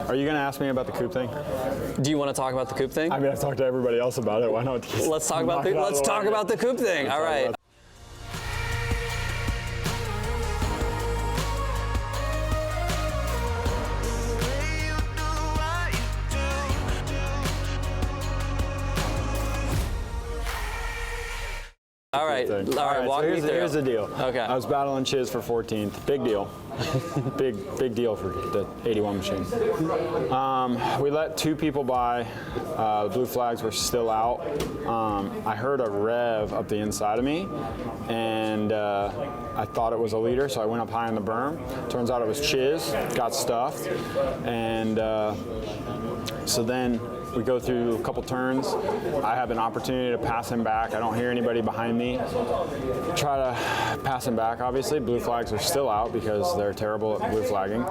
Are you going to ask me about the coupe thing? Do you want to talk about the coupe thing? I mean, I've talked to everybody else about it. Why not? Let's talk about the coupe thing. All right. All right, walk me through. Here's the deal. Okay. I was battling Chiz for 14th. Big deal. big deal for the 81 machine. We let 2 people by. The blue flags were still out. I heard a rev up the inside of me, and I thought it was a leader, so I went up high in the berm. Turns out it was Chiz. Got stuffed, and so then we go through a couple turns. I have an opportunity to pass him back. I don't hear anybody behind me. Try to pass him back, obviously. Blue flags are still out because they're terrible at blue flagging.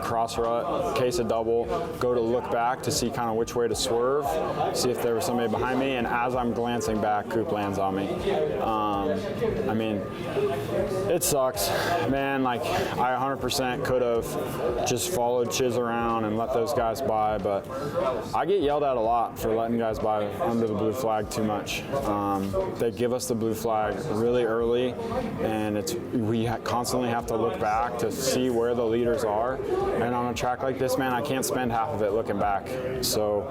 Cross rut, case a double, go to look back to see kind of which way to swerve, see if there was somebody behind me, and as I'm glancing back, coupe lands on me. I mean, it sucks. Man, like, I 100% could have just followed Chiz around and let those guys by, but I get yelled at a lot for letting guys by under the blue flag too much. They give us the blue flag really early, and we constantly have to look back to see where the leaders are. And on a track like this, man, I can't spend half of it looking back. So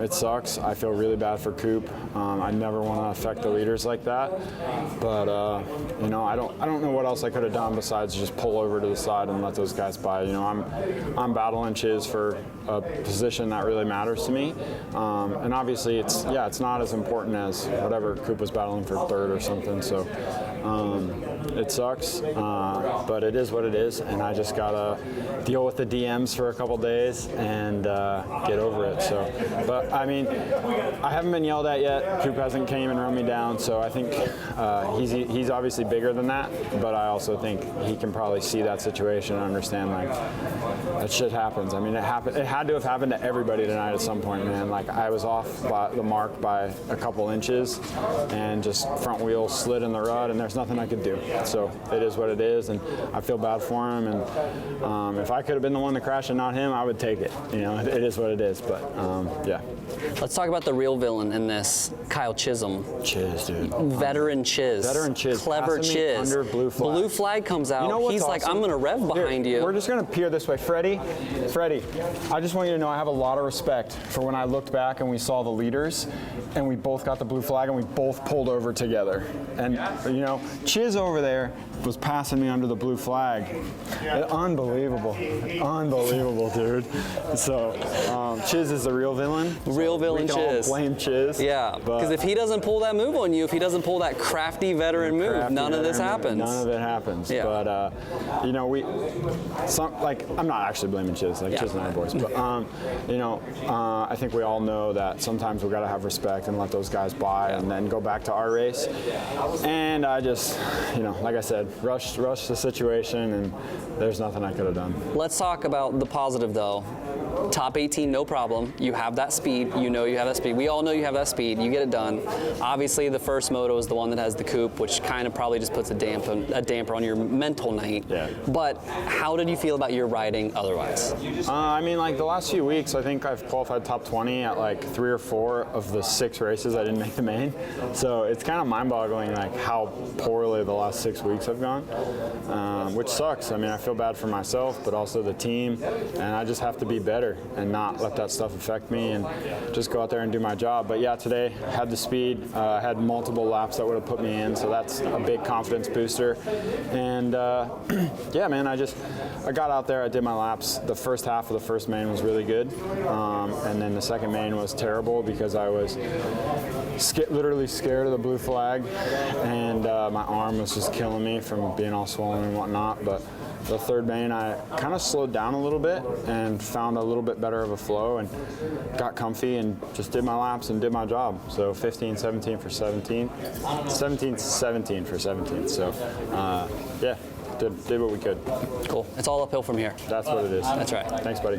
it sucks. I feel really bad for coupe. I never want to affect the leaders like that. But you know, I don't know what else I could have done besides just pull over to the side and let those guys by. You know, I'm battling Chiz for a position that really matters to me, and obviously it's not as important as whatever coupe was battling for 3rd or something. So it sucks, but it is what it is, and I just gotta deal with the DMs for a couple days and get over it. So, but I mean, I haven't been yelled at yet. Coupe hasn't came and run me down, so I think he's obviously bigger than that, but I also think he can probably see that situation and understand, like, that shit happens. I mean, it happened. It had to have happened to everybody tonight at some point, man. Like, I was off by the mark by a couple inches and just front wheel slid in the rut, and there's nothing I could do. So it is what it is, and I feel bad for him, and if I could have been the one to crash and not him, I would take it. You know, it is what it is, but yeah. Let's talk about the real villain in this, Kyle Chisholm. Chiz, dude. Veteran Chiz. Veteran Chiz. Clever Chiz. Under blue flag. Blue flag comes out. You know what's He's like, awesome? I'm going to rev behind you. We're just going to peer this way. Freddie, I just want you to know I have a lot of respect for when I looked back and we saw the leaders and we both got the blue flag and we both pulled over together. And, you know, Chiz over there was passing me under the blue flag. Unbelievable. Unbelievable, dude. So, Chiz is the real villain. Real villain Chiz. Chiz. We can all blame Chiz. Yeah, because if he doesn't pull that move on you, if he doesn't pull that crafty veteran move, none of this happens. None of it happens. Yeah. But, you know, I'm not actually blaming Chiz, like Chiz and I are boys, but, you know, I think we all know that sometimes we got to have respect and let those guys by and then go back to our race. And I just, you know, like I said, rushed the situation, and there's nothing I could have done. Let's talk about the positive, though. Top 18, no problem. You have that speed. You know you have that speed. We all know you have that speed. You get it done. Obviously, the first moto is the one that has the coupe, which kind of probably just puts a damper on your mental night. Yeah. But how did you feel about your riding otherwise? I mean, like, the last few weeks, I think I've qualified top 20 at like 3 or 4 of the 6 races I didn't make the main. So it's kind of mind-boggling, like, how poorly the last 6 weeks have gone, which sucks. I mean, I feel bad for myself, but also the team, and I just have to be better and not let that stuff affect me and just go out there and do my job. But yeah, today I had the speed, had multiple laps that would have put me in, so that's a big confidence booster. And yeah, man, I got out there, I did my laps. The first half of the first main was really good, and then the second main was terrible because I was literally scared of the blue flag, and my arm was just killing me from being all swollen and whatnot. But the third main, I kind of slowed down a little bit and found a little bit better of a flow and got comfy and just did my laps and did my job. So 15, 17 for 17, 17, 17 for 17. So yeah, did what we could. Cool. It's all uphill from here. That's what it is. That's right. Thanks, buddy.